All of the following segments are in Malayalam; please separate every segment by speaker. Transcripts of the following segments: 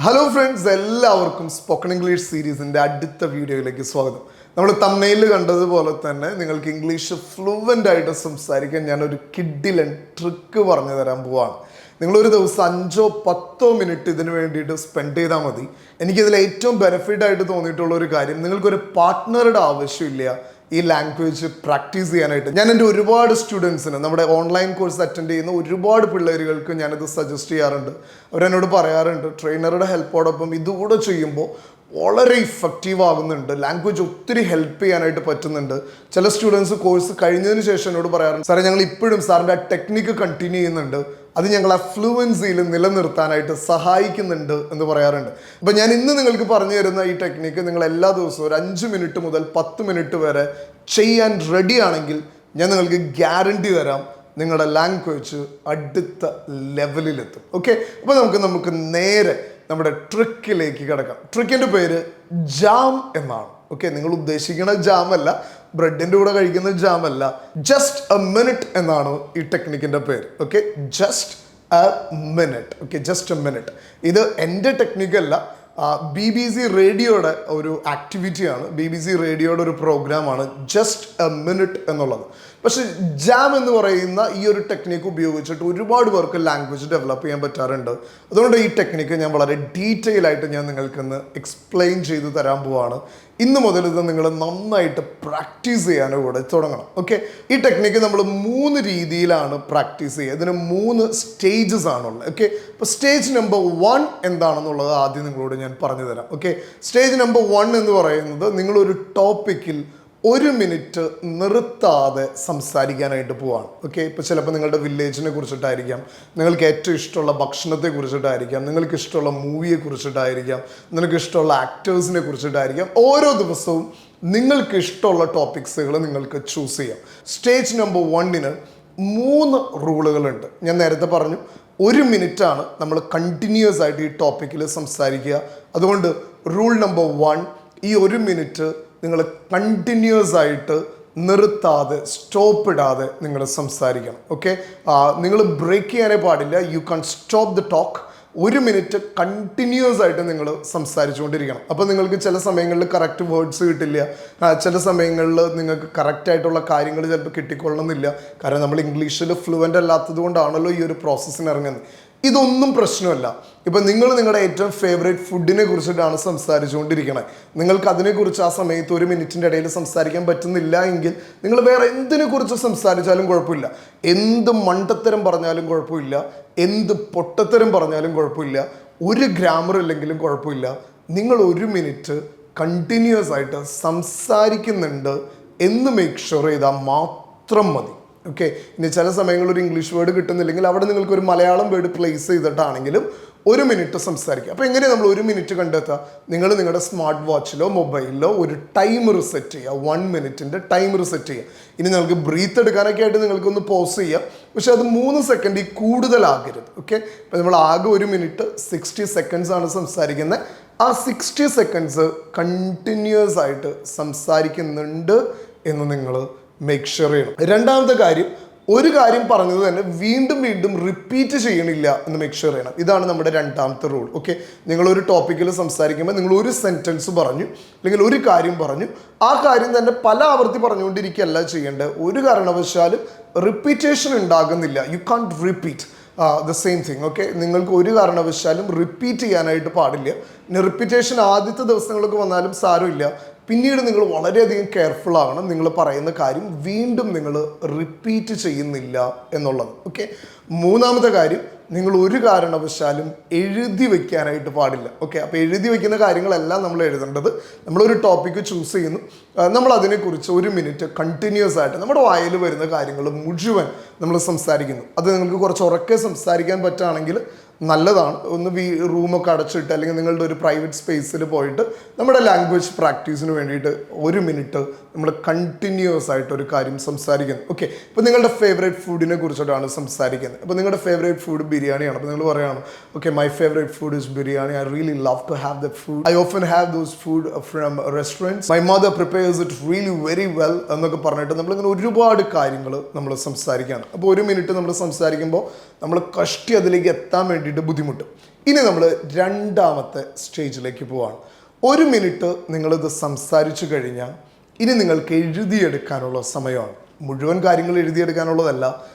Speaker 1: ഹലോ ഫ്രണ്ട്സ്, എല്ലാവർക്കും സ്പോക്കൺ ഇംഗ്ലീഷ് സീരീസിൻ്റെ അടുത്ത വീഡിയോയിലേക്ക് സ്വാഗതം. നമ്മൾ തംബ്നെയിലിൽ കണ്ടതുപോലെ തന്നെ നിങ്ങൾക്ക് ഇംഗ്ലീഷ് ഫ്ലുവൻ്റ് ആയിട്ട് സംസാരിക്കാൻ ഞാനൊരു കിഡിലൻ ട്രിക്ക് പറഞ്ഞു തരാൻ പോവാണ്. നിങ്ങളൊരു ദിവസം 5-10 മിനിറ്റ് ഇതിന് വേണ്ടിയിട്ട് സ്പെൻഡ് ചെയ്താൽ മതി. എനിക്കിതിൽ ഏറ്റവും ബെനിഫിറ്റ് ആയിട്ട് തോന്നിയിട്ടുള്ള ഒരു കാര്യം, നിങ്ങൾക്കൊരു പാർട്ട്ണറുടെ ആവശ്യമില്ല ഈ ലാംഗ്വേജ് പ്രാക്ടീസ് ചെയ്യാനായിട്ട്. ഞാൻ എൻ്റെ ഒരുപാട് സ്റ്റുഡൻസിന്, നമ്മുടെ ഓൺലൈൻ കോഴ്സ് അറ്റൻഡ് ചെയ്യുന്ന ഒരുപാട് പിള്ളേരുകൾക്ക് ഞാനിത് സജസ്റ്റ് ചെയ്യാറുണ്ട്. അവരെന്നോട് പറയാറുണ്ട്, ട്രെയിനറുടെ ഹെൽപ്പോടൊപ്പം ഇതുകൂടെ ചെയ്യുമ്പോൾ വളരെ ഇഫക്റ്റീവ് ആകുന്നുണ്ട്, ലാംഗ്വേജ് ഒത്തിരി ഹെൽപ്പ് ചെയ്യാനായിട്ട് പറ്റുന്നുണ്ട്. ചില സ്റ്റുഡൻസ് കോഴ്സ് കഴിഞ്ഞതിന് ശേഷം എന്നോട് പറയാറുണ്ട്, സാറേ ഞങ്ങൾ ഇപ്പോഴും സാറിൻ്റെ ആ ടെക്നിക്ക് കണ്ടിന്യൂ ചെയ്യുന്നുണ്ട്, അത് ഞങ്ങൾ ആ ഫ്ലുവൻസിയിൽ നിലനിർത്താനായിട്ട് സഹായിക്കുന്നുണ്ട് എന്ന് പറയാറുണ്ട്. അപ്പോൾ ഞാൻ ഇന്ന് നിങ്ങൾക്ക് പറഞ്ഞു തരുന്ന ഈ ടെക്നിക്ക് നിങ്ങൾ എല്ലാ ദിവസവും ഒരു 5 മിനിറ്റ് മുതൽ 10 മിനിറ്റ് വരെ ചെയ്യാൻ റെഡി ആണെങ്കിൽ ഞാൻ നിങ്ങൾക്ക് ഗ്യാരണ്ടി തരാം, നിങ്ങളുടെ ലാംഗ്വേജ് അടുത്ത ലെവലിലെത്തും. ഓക്കെ, അപ്പോൾ നമുക്ക് നേരെ നമ്മുടെ ട്രിക്കിലേക്ക് കിടക്കാം. ട്രിക്കിൻ്റെ പേര് ജാം എന്നാണ്. ഓക്കെ, നിങ്ങൾ ഉദ്ദേശിക്കുന്ന ജാമല്ല, ബ്രെഡിൻ്റെ കൂടെ കഴിക്കുന്ന ജാമല്ല, ജസ്റ്റ് എ മിനിറ്റ് എന്നാണ് ഈ ടെക്നിക്കിൻ്റെ പേര്. Okay, just A minute. Okay, just A minute. ഇത് എൻ്റെ ടെക്നിക്കല്ല, BBC റേഡിയോയുടെ ഒരു ആക്ടിവിറ്റിയാണ്, BBC റേഡിയോയുടെ ഒരു പ്രോഗ്രാമാണ് ജസ്റ്റ് എ മിനിറ്റ് എന്നുള്ളത്. പക്ഷെ ജാം എന്ന് പറയുന്ന ഈ ഒരു ടെക്നിക്ക് ഉപയോഗിച്ചിട്ട് ഒരുപാട് പേർക്ക് ലാംഗ്വേജ് ഡെവലപ്പ് ചെയ്യാൻ പറ്റാറുണ്ട്. അതുകൊണ്ട് ഈ ടെക്നിക്ക് ഞാൻ വളരെ ഡീറ്റെയിൽ ആയിട്ട് ഞാൻ നിങ്ങൾക്കിന്ന് എക്സ്പ്ലെയിൻ ചെയ്ത് തരാൻ പോവാണ്. ഇന്ന് മുതൽ ഇത് നിങ്ങൾ നന്നായിട്ട് പ്രാക്ടീസ് ചെയ്യാനും കൂടെ തുടങ്ങണം. ഓക്കെ, ഈ ടെക്നിക്ക് നമ്മൾ 3 രീതിയിലാണ് പ്രാക്ടീസ് ചെയ്യുക. ഇതിന് 3 സ്റ്റേജസ് ആണുള്ളത്. ഓക്കെ, അപ്പോൾ സ്റ്റേജ് നമ്പർ 1 എന്താണെന്നുള്ളത് ആദ്യം നിങ്ങളോട് ഞാൻ പറഞ്ഞു തരാം. ഓക്കെ, സ്റ്റേജ് നമ്പർ 1 എന്ന് പറയുന്നത്, നിങ്ങളൊരു ടോപ്പിക്കിൽ 1 മിനിറ്റ് നിർത്താതെ സംസാരിക്കാനായിട്ട് പോവാണ്. ഓക്കെ, ഇപ്പോൾ ചിലപ്പോൾ നിങ്ങളുടെ വില്ലേജിനെ കുറിച്ചിട്ടായിരിക്കാം, നിങ്ങൾക്ക് ഏറ്റവും ഇഷ്ടമുള്ള ഭക്ഷണത്തെ കുറിച്ചിട്ടായിരിക്കാം, നിങ്ങൾക്ക് ഇഷ്ടമുള്ള മൂവിയെ കുറിച്ചിട്ടായിരിക്കാം, നിങ്ങൾക്ക് ഇഷ്ടമുള്ള ആക്ടേഴ്സിനെ കുറിച്ചിട്ടായിരിക്കാം. ഓരോ ദിവസവും നിങ്ങൾക്ക് ഇഷ്ടമുള്ള ടോപ്പിക്സുകൾ നിങ്ങൾക്ക് ചൂസ് ചെയ്യാം. സ്റ്റേജ് നമ്പർ 1-ന് 3 റൂളുകളുണ്ട്. ഞാൻ നേരത്തെ പറഞ്ഞു, 1 മിനിറ്റാണ് നമ്മൾ കണ്ടിന്യൂസ് ആയിട്ട് ഈ ടോപ്പിക്കിൽ സംസാരിക്കുക. അതുകൊണ്ട് റൂൾ നമ്പർ 1, ഈ 1 മിനിറ്റ് നിങ്ങൾ കണ്ടിന്യൂസ് ആയിട്ട് നിർത്താതെ, സ്റ്റോപ്പ് ഇടാതെ നിങ്ങൾ സംസാരിക്കണം. ഓക്കെ, നിങ്ങൾ ബ്രേക്ക് ചെയ്യാനേ പാടില്ല. You can stop the talk. 1 minute continuous ആയിട്ട് നിങ്ങൾ സംസാരിച്ചുകൊണ്ടിരിക്കണം. അപ്പോൾ നിങ്ങൾക്ക് ചില സമയങ്ങളിൽ കറക്റ്റ് വേർഡ്സ് കിട്ടില്ല, ചില സമയങ്ങളിൽ നിങ്ങൾക്ക് കറക്റ്റായിട്ടുള്ള കാര്യങ്ങൾ ചിലപ്പോൾ കിട്ടിക്കൊള്ളണമെന്നില്ല. കാരണം നമ്മൾ ഇംഗ്ലീഷിൽ ഫ്ലുവൻ്റ് അല്ലാത്തത് കൊണ്ടാണല്ലോ ഈ ഒരു പ്രോസസ്സിന് ഇറങ്ങുന്നത്. ഇതൊന്നും പ്രശ്നമല്ല. ഇപ്പം നിങ്ങൾ നിങ്ങളുടെ ഏറ്റവും ഫേവറേറ്റ് ഫുഡിനെ കുറിച്ചിട്ടാണ് സംസാരിച്ചുകൊണ്ടിരിക്കണേ, നിങ്ങൾക്ക് അതിനെക്കുറിച്ച് ആ സമയത്ത് 1 മിനിറ്റിൻ്റെ ഇടയിൽ സംസാരിക്കാൻ പറ്റുന്നില്ല എങ്കിൽ നിങ്ങൾ വേറെ എന്തിനെ കുറിച്ച് സംസാരിച്ചാലും കുഴപ്പമില്ല, എന്ത് മണ്ടത്തരം പറഞ്ഞാലും കുഴപ്പമില്ല, എന്ത് പൊട്ടത്തരം പറഞ്ഞാലും കുഴപ്പമില്ല, ഒരു ഗ്രാമർ ഇല്ലെങ്കിലും കുഴപ്പമില്ല, നിങ്ങൾ 1 മിനിറ്റ് കണ്ടിന്യൂസ് ആയിട്ട് സംസാരിക്കുന്നുണ്ട് എന്ന് മേക്ക് ഷുവർ ചെയ്താൽ മാത്രം മതി. ഓക്കെ, ഇനി ചില സമയങ്ങളിൽ ഒരു ഇംഗ്ലീഷ് വേർഡ് കിട്ടുന്നില്ലെങ്കിൽ അവിടെ നിങ്ങൾക്ക് ഒരു മലയാളം വേർഡ് പ്ലേസ് ചെയ്തിട്ടാണെങ്കിലും 1 മിനിറ്റ് സംസാരിക്കുക. അപ്പോൾ എങ്ങനെയാണ് നമ്മൾ 1 മിനിറ്റ് കണ്ടെത്തുക? നിങ്ങൾ നിങ്ങളുടെ സ്മാർട്ട് വാച്ചിലോ മൊബൈലിലോ ഒരു ടൈമർ സെറ്റ് ചെയ്യുക, 1 മിനിറ്റിൻ്റെ ടൈമർ സെറ്റ് ചെയ്യുക. ഇനി നിങ്ങൾക്ക് ബ്രീത്ത് എടുക്കാനൊക്കെ ആയിട്ട് നിങ്ങൾക്കൊന്ന് പോസ് ചെയ്യാം, പക്ഷെ അത് 3 സെക്കൻഡിൽ കൂടുതലാകരുത്. ഓക്കെ, അപ്പോൾ നമ്മൾ ആകെ 1 മിനിറ്റ് 60 സെക്കൻഡ്സ് ആണ് സംസാരിക്കുന്നത്. ആ 60 സെക്കൻഡ്സ് കണ്ടിന്യൂസ് ആയിട്ട് സംസാരിക്കുന്നുണ്ട് എന്ന് നിങ്ങൾ മേക്ക് ഷുവർ ചെയ്യണം. രണ്ടാമത്തെ കാര്യം, ഒരു കാര്യം പറഞ്ഞത് തന്നെ വീണ്ടും റിപ്പീറ്റ് ചെയ്യണില്ല എന്ന് മേക്ക് ഷുവർ ചെയ്യണം. ഇതാണ് നമ്മുടെ രണ്ടാമത്തെ റൂൾ. ഓക്കെ, നിങ്ങളൊരു ടോപ്പിക്കിൽ സംസാരിക്കുമ്പോൾ നിങ്ങൾ ഒരു സെൻറ്റൻസ് പറഞ്ഞു അല്ലെങ്കിൽ ഒരു കാര്യം പറഞ്ഞു, ആ കാര്യം തന്നെ പല ആവർത്തി പറഞ്ഞുകൊണ്ടിരിക്കുകയല്ല ചെയ്യേണ്ടത്. ഒരു കാരണവശാലും റിപ്പീറ്റേഷൻ ഉണ്ടാകുന്നില്ല. U can't repeat the same thing. Okay, നിങ്ങൾക്ക് ഒരു കാരണവശാലും റിപ്പീറ്റ് ചെയ്യാനായിട്ട് പാടില്ല. ഇനി റിപ്പീറ്റേഷൻ ആദ്യത്തെ ദിവസങ്ങൾക്ക് വന്നാലും സാരമില്ല, പിന്നീട് നിങ്ങൾ വളരെയധികം കെയർഫുൾ ആവണം. നിങ്ങൾ പറയുന്ന കാര്യം വീണ്ടും നിങ്ങൾ റിപ്പീറ്റ് ചെയ്യുന്നില്ല എന്നുള്ളത്. ഓക്കെ, മൂന്നാമത്തെ കാര്യം, നിങ്ങൾ ഒരു കാരണവശാലും എഴുതി വയ്ക്കാനായിട്ട് പാടില്ല. ഓക്കെ, അപ്പോൾ എഴുതി വയ്ക്കുന്ന കാര്യങ്ങളെല്ലാം നമ്മൾ എഴുതേണ്ടത്, നമ്മളൊരു ടോപ്പിക്ക് ചൂസ് ചെയ്യുന്നു, നമ്മൾ അതിനെക്കുറിച്ച് 1 മിനിറ്റ് കണ്ടിന്യൂസ് ആയിട്ട് നമ്മുടെ വായിൽ വരുന്ന കാര്യങ്ങൾ മുഴുവൻ നമ്മൾ സംസാരിക്കുന്നു. അത് നിങ്ങൾക്ക് കുറച്ച് ഉറക്കെ സംസാരിക്കാൻ പറ്റുകയാണെങ്കിൽ നല്ലതാണ്. ഒന്ന് റൂമൊക്കെ അടച്ചിട്ട് അല്ലെങ്കിൽ നിങ്ങളുടെ ഒരു പ്രൈവറ്റ് സ്പേസിൽ പോയിട്ട് നമ്മുടെ ലാംഗ്വേജ് പ്രാക്ടീസിന് വേണ്ടിയിട്ട് 1 മിനിറ്റ് നമ്മൾ കണ്ടിന്യൂസ് ആയിട്ട് ഒരു കാര്യം സംസാരിക്കുന്നു. ഓക്കെ, ഇപ്പോൾ നിങ്ങളുടെ ഫേവറേറ്റ് ഫുഡിനെ കുറിച്ചിട്ടാണ് സംസാരിക്കുന്നത്. അപ്പോൾ നിങ്ങളുടെ ഫേവറേറ്റ് ഫുഡ് ബിരിയാണിയാണ്. അപ്പോൾ നിങ്ങൾ പറയുകയാണ്, okay, my favourite food is biryani, I really love to have that food, I often have those food from restaurants, my mother prepares it really very well എന്നൊക്കെ പറഞ്ഞിട്ട് നമ്മളിങ്ങനെ ഒരുപാട് കാര്യങ്ങൾ നമ്മൾ സംസാരിക്കുകയാണ്. അപ്പോൾ 1 മിനിറ്റ് നമ്മൾ സംസാരിക്കുമ്പോൾ നമ്മൾ കഷ്ടി അതിലേക്ക് എത്താൻ വേണ്ടിയിട്ട് ബുദ്ധിമുട്ടും. ഇനി നമ്മൾ രണ്ടാമത്തെ സ്റ്റേജിലേക്ക് പോവാണ്. 1 മിനിറ്റ് നിങ്ങളിത് സംസാരിച്ചു കഴിഞ്ഞാൽ ഇനി നിങ്ങൾക്ക് എഴുതിയെടുക്കാനുള്ള സമയമാണ്. മുഴുവൻ കാര്യങ്ങൾ എഴുതിയെടുക്കാനുള്ളതല്ല.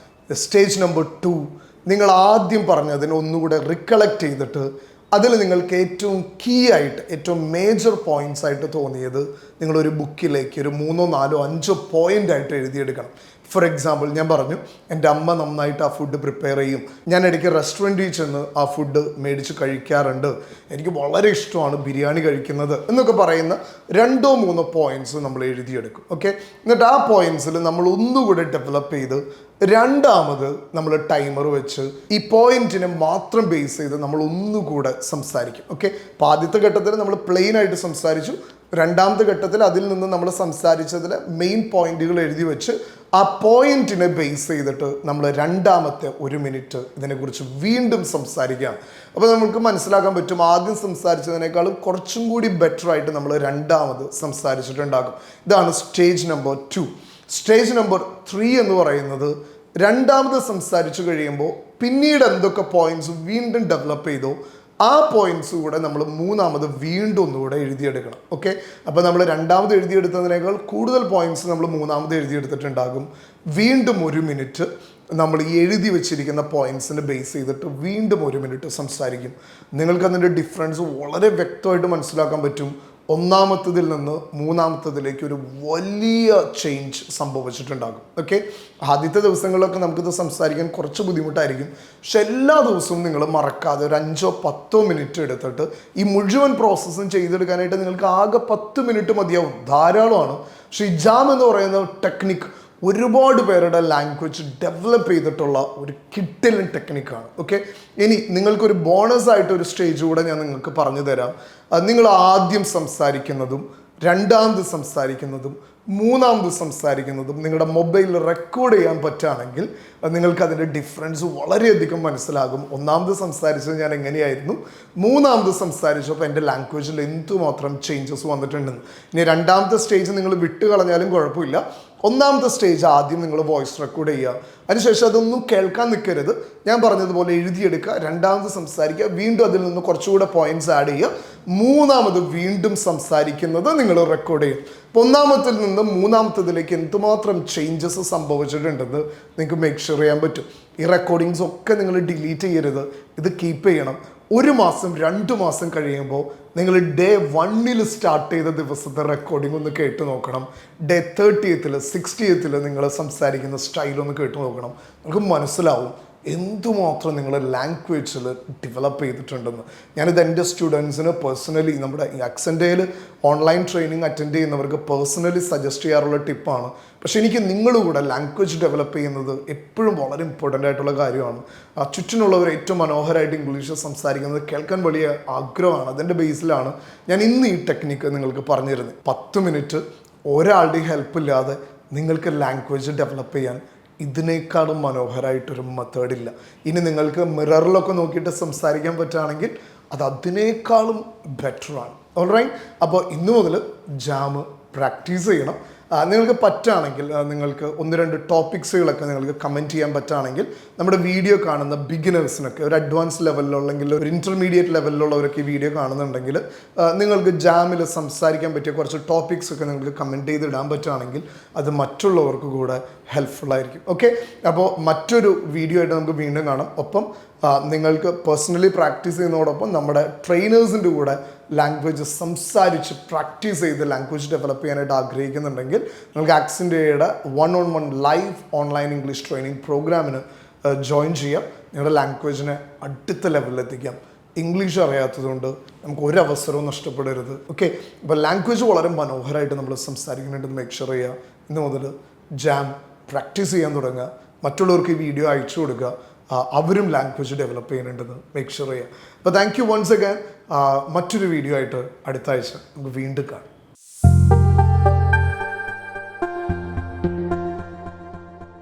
Speaker 1: സ്റ്റേജ് നമ്പർ 2, നിങ്ങൾ ആദ്യം പറഞ്ഞതിന് ഒന്നുകൂടെ റിക്കളക്ട് ചെയ്തിട്ട് അതിൽ നിങ്ങൾക്ക് ഏറ്റവും കീ ആയിട്ട് ഏറ്റവും മേജർ പോയിന്റ്സ് ആയിട്ട് തോന്നിയത് നിങ്ങളൊരു ബുക്കിലേക്ക് ഒരു 3, 4, 5 പോയിന്റ് ആയിട്ട് എഴുതിയെടുക്കണം. ഫോർ എക്സാമ്പിൾ, ഞാൻ പറഞ്ഞു എൻ്റെ അമ്മ നന്നായിട്ട് ആ ഫുഡ് പ്രിപ്പയർ ചെയ്യും, ഞാൻ ഇടയ്ക്ക് റെസ്റ്റോറൻറ്റിൽ ചെന്ന് ആ ഫുഡ് മേടിച്ച് കഴിക്കാറുണ്ട്, എനിക്ക് വളരെ ഇഷ്ടമാണ് ബിരിയാണി കഴിക്കുന്നത് എന്നൊക്കെ പറയുന്ന 2, 3 പോയിന്റ്സ് നമ്മൾ എഴുതിയെടുക്കും. ഓക്കെ, എന്നിട്ട് ആ പോയിന്റ്സിൽ നമ്മൾ ഒന്നുകൂടെ ഡെവലപ്പ് ചെയ്ത് രണ്ടാമത് നമ്മൾ ടൈമർ വെച്ച് ഈ പോയിന്റിനെ മാത്രം ബേസ് ചെയ്ത് നമ്മൾ ഒന്നുകൂടെ സംസാരിക്കും. ഓക്കെ, അപ്പോൾ ആദ്യത്തെ ഘട്ടത്തിൽ നമ്മൾ പ്ലെയിൻ ആയിട്ട് സംസാരിച്ചു. രണ്ടാമത്തെ ഘട്ടത്തിൽ അതിൽ നിന്ന് നമ്മൾ സംസാരിച്ചതിൽ മെയിൻ പോയിന്റുകൾ എഴുതി വെച്ച് ആ പോയിന്റിനെ ബേസ് ചെയ്തിട്ട് നമ്മൾ രണ്ടാമത്തെ 1 മിനിറ്റ് ഇതിനെക്കുറിച്ച് വീണ്ടും സംസാരിക്കുകയാണ്. അപ്പോൾ നമുക്ക് മനസ്സിലാക്കാൻ പറ്റും ആദ്യം സംസാരിച്ചതിനേക്കാളും കുറച്ചും കൂടി ബെറ്റർ ആയിട്ട് നമ്മൾ രണ്ടാമത് സംസാരിച്ചിട്ടുണ്ടാകും. ഇതാണ് സ്റ്റേജ് നമ്പർ 2. സ്റ്റേജ് നമ്പർ 3 എന്ന് പറയുന്നത് രണ്ടാമത് സംസാരിച്ചു കഴിയുമ്പോൾ പിന്നീട് എന്തൊക്കെ പോയിന്റ്സ് വീണ്ടും ഡെവലപ്പ് ചെയ്തോ ആ പോയിന്റ്സ് കൂടെ നമ്മൾ മൂന്നാമത് വീണ്ടും ഒന്നുകൂടെ എഴുതിയെടുക്കണം. ഓക്കെ, അപ്പോൾ നമ്മൾ രണ്ടാമത് എഴുതിയെടുത്തതിനേക്കാൾ കൂടുതൽ പോയിന്റ്സ് നമ്മൾ മൂന്നാമത് എഴുതിയെടുത്തിട്ടുണ്ടാകും. വീണ്ടും 1 മിനിറ്റ് നമ്മൾ ഈ എഴുതി വെച്ചിരിക്കുന്ന പോയിന്റ്സിനെ ബേസ് ചെയ്തിട്ട് വീണ്ടും 1 മിനിറ്റ് സംസാരിക്കും. നിങ്ങൾക്ക് അതിൻ്റെ ഡിഫറൻസ് വളരെ വ്യക്തമായിട്ട് മനസ്സിലാക്കാൻ പറ്റും. ഒന്നാമത്തതിൽ നിന്ന് മൂന്നാമത്തതിലേക്ക് ഒരു വലിയ ചേഞ്ച് സംഭവിച്ചിട്ടുണ്ടാകും. ഓക്കെ, ആദ്യത്തെ ദിവസങ്ങളിലൊക്കെ നമുക്കിത് സംസാരിക്കാൻ കുറച്ച് ബുദ്ധിമുട്ടായിരിക്കും. പക്ഷെ എല്ലാ ദിവസവും നിങ്ങൾ മറക്കാതെ ഒരു 5 or 10 മിനിറ്റ് എടുത്തിട്ട് ഈ മുഴുവൻ പ്രോസസ്സും ചെയ്തെടുക്കാനായിട്ട് നിങ്ങൾക്ക് ആകെ 10 മിനിറ്റ് മതിയാവും, ധാരാളമാണ്. പക്ഷേ ഈ ജാം എന്ന് പറയുന്ന ടെക്നിക്ക് ഒരുപാട് പേരുടെ ലാംഗ്വേജ് ഡെവലപ്പ് ചെയ്തിട്ടുള്ള ഒരു കിഡിലൻ ടെക്നിക്കാണ്. ഓക്കെ, ഇനി നിങ്ങൾക്കൊരു ബോണസ് ആയിട്ട് ഒരു സ്റ്റേജ് കൂടെ ഞാൻ നിങ്ങൾക്ക് പറഞ്ഞു തരാം. നിങ്ങൾ ആദ്യം സംസാരിക്കുന്നതും രണ്ടാമത് സംസാരിക്കുന്നതും മൂന്നാമത് സംസാരിക്കുന്നതും നിങ്ങളുടെ മൊബൈലിൽ റെക്കോർഡ് ചെയ്യാൻ പറ്റുകയാണെങ്കിൽ നിങ്ങൾക്ക് അതിൻ്റെ ഡിഫറൻസ് വളരെയധികം മനസ്സിലാകും. ഒന്നാമത് സംസാരിച്ചത് ഞാൻ എങ്ങനെയായിരുന്നു, മൂന്നാമത് സംസാരിച്ചപ്പോൾ എൻ്റെ ലാംഗ്വേജിൽ എന്തുമാത്രം ചേഞ്ചസ് വന്നിട്ടുണ്ടെന്ന്. ഇനി രണ്ടാമത്തെ സ്റ്റേജ് നിങ്ങൾ വിട്ടുകളഞ്ഞാലും കുഴപ്പമില്ല. ഒന്നാമത്തെ സ്റ്റേജ് ആദ്യം നിങ്ങൾ വോയിസ് റെക്കോർഡ് ചെയ്യുക, അതിനുശേഷം അതൊന്നും കേൾക്കാൻ നിൽക്കരുത്, ഞാൻ പറഞ്ഞതുപോലെ എഴുതിയെടുക്കുക, രണ്ടാമത് സംസാരിക്കുക, വീണ്ടും അതിൽ നിന്ന് കുറച്ചുകൂടെ പോയിന്റ്സ് ആഡ് ചെയ്യുക, മൂന്നാമത് വീണ്ടും സംസാരിക്കുന്നത് നിങ്ങൾ റെക്കോർഡ് ചെയ്യും. അപ്പോൾ ഒന്നാമത്തിൽ നിന്ന് മൂന്നാമത്തതിലേക്ക് എന്തുമാത്രം ചേഞ്ചസ് സംഭവിച്ചിട്ടുണ്ടെന്ന് നിങ്ങൾക്ക് മേക്ക് ഷുവർ ചെയ്യാൻ പറ്റും. ഈ റെക്കോർഡിങ്സ് ഒക്കെ നിങ്ങൾ ഡിലീറ്റ് ചെയ്യരുത്, ഇത് കീപ്പ് ചെയ്യണം. 1 മാസം 2 മാസം കഴിയുമ്പോൾ നിങ്ങൾ ഡേ 1 സ്റ്റാർട്ട് ചെയ്ത ദിവസത്തെ റെക്കോർഡിംഗ് ഒന്ന് കേട്ട് നോക്കണം. ഡേ 30th 60th നിങ്ങൾ സംസാരിക്കുന്ന സ്റ്റൈലൊന്ന് കേട്ട് നോക്കണം. നമുക്ക് മനസ്സിലാവും എന്തുമാത്രം നിങ്ങൾ ലാംഗ്വേജിൽ ഡെവലപ്പ് ചെയ്തിട്ടുണ്ടെന്ന്. ഞാനിത് എൻ്റെ സ്റ്റുഡൻസിന് പേഴ്സണലി നമ്മുടെ ഈ അക്സെൻറ്റയിൽ ഓൺലൈൻ ട്രെയിനിങ് അറ്റൻഡ് ചെയ്യുന്നവർക്ക് പേഴ്സണലി സജസ്റ്റ് ചെയ്യാറുള്ള ടിപ്പാണ്. പക്ഷേ എനിക്ക് നിങ്ങളുകൂടെ ലാംഗ്വേജ് ഡെവലപ്പ് ചെയ്യുന്നത് എപ്പോഴും വളരെ ഇമ്പോർട്ടൻ്റ് ആയിട്ടുള്ള കാര്യമാണ്. ചുറ്റിനുള്ളവർ ഏറ്റവും മനോഹരമായിട്ട് ഇംഗ്ലീഷ് സംസാരിക്കുന്നത് കേൾക്കാൻ വലിയ ആഗ്രഹമാണ്. അതിൻ്റെ ബേസിലാണ് ഞാൻ ഇന്ന് ഈ ടെക്നിക്ക് നിങ്ങൾക്ക് പറഞ്ഞു തരുന്നത്. 10 മിനിറ്റ് ഒരാളുടെയും ഹെൽപ്പില്ലാതെ നിങ്ങൾക്ക് ലാംഗ്വേജ് ഡെവലപ്പ് ചെയ്യാൻ ഇതിനേക്കാളും മനോഹരമായിട്ടൊരു മെത്തേഡില്ല. ഇനി നിങ്ങൾക്ക് മിററിലൊക്കെ നോക്കിയിട്ട് സംസാരിക്കാൻ പറ്റുകയാണെങ്കിൽ അത് അതിനേക്കാളും ബെറ്ററാണ്. ഓൾറൈറ്റ്, അപ്പോൾ ഇന്നു മുതൽ ജാം പ്രാക്ടീസ് ചെയ്യണം. നിങ്ങൾക്ക് പറ്റുകയാണെങ്കിൽ നിങ്ങൾക്ക് 1-2 ടോപ്പിക്സുകളൊക്കെ നിങ്ങൾക്ക് കമൻറ്റ് ചെയ്യാൻ പറ്റുകയാണെങ്കിൽ നമ്മുടെ വീഡിയോ കാണുന്ന ബിഗിനേഴ്സിനൊക്കെ ഒരു അഡ്വാൻസ് ലെവലിലുള്ളെങ്കിൽ ഒരു ഇൻ്റർമീഡിയറ്റ് ലെവലിലുള്ളവരൊക്കെ ഈ വീഡിയോ കാണുന്നുണ്ടെങ്കിൽ നിങ്ങൾക്ക് ജാമിൽ സംസാരിക്കാൻ പറ്റിയ കുറച്ച് ടോപ്പിക്സ് ഒക്കെ നിങ്ങൾക്ക് കമൻറ്റ് ചെയ്ത് ഇടാൻ പറ്റുകയാണെങ്കിൽ അത് മറ്റുള്ളവർക്ക് കൂടെ ഹെൽപ്ഫുള്ളായിരിക്കും. ഓക്കെ, അപ്പോൾ മറ്റൊരു വീഡിയോ ആയിട്ട് നമുക്ക് വീണ്ടും കാണാം. ഒപ്പം നിങ്ങൾക്ക് പേഴ്സണലി പ്രാക്ടീസ് ചെയ്യുന്നതോടൊപ്പം നമ്മുടെ ട്രെയിനേഴ്സിൻ്റെ കൂടെ ലാംഗ്വേജ് സംസാരിച്ച് പ്രാക്ടീസ് ചെയ്ത് ലാംഗ്വേജ് ഡെവലപ്പ് ചെയ്യാനായിട്ട് ആഗ്രഹിക്കുന്നുണ്ടെങ്കിൽ നിങ്ങൾക്ക് ആക്സെൻറ്റയുടെ 1-on-1 live online English training പ്രോഗ്രാമിന് ജോയിൻ ചെയ്യാം. നിങ്ങളുടെ ലാംഗ്വേജിനെ അടുത്ത ലെവലിലെത്തിക്കാം. ഇംഗ്ലീഷ് അറിയാത്തതുകൊണ്ട് നമുക്ക് ഒരവസരവും നഷ്ടപ്പെടരുത്. ഓക്കെ, അപ്പോൾ ലാംഗ്വേജ് വളരെ മനോഹരമായിട്ട് നമ്മൾ സംസാരിക്കുന്നുണ്ടെന്ന് മേക്ക് ഷുവർ ചെയ്യുക. ഇന്ന് മുതൽ ജാം പ്രാക്ടീസ് ചെയ്യാൻ തുടങ്ങുക. മറ്റുള്ളവർക്ക് ഈ വീഡിയോ അയച്ചു കൊടുക്കുക. അവരും ലാംഗ്വേജ് ഡെവലപ്പ് ചെയ്യുന്നുണ്ടെന്ന് മേക്ക് ഷുവർ ചെയ്യുക. അപ്പോൾ താങ്ക് യു വൺസ് അഗൈൻ. മറ്റൊരു വീഡിയോ ആയിട്ട് അടുത്ത ആഴ്ച നമുക്ക് വീണ്ടും കാണാം.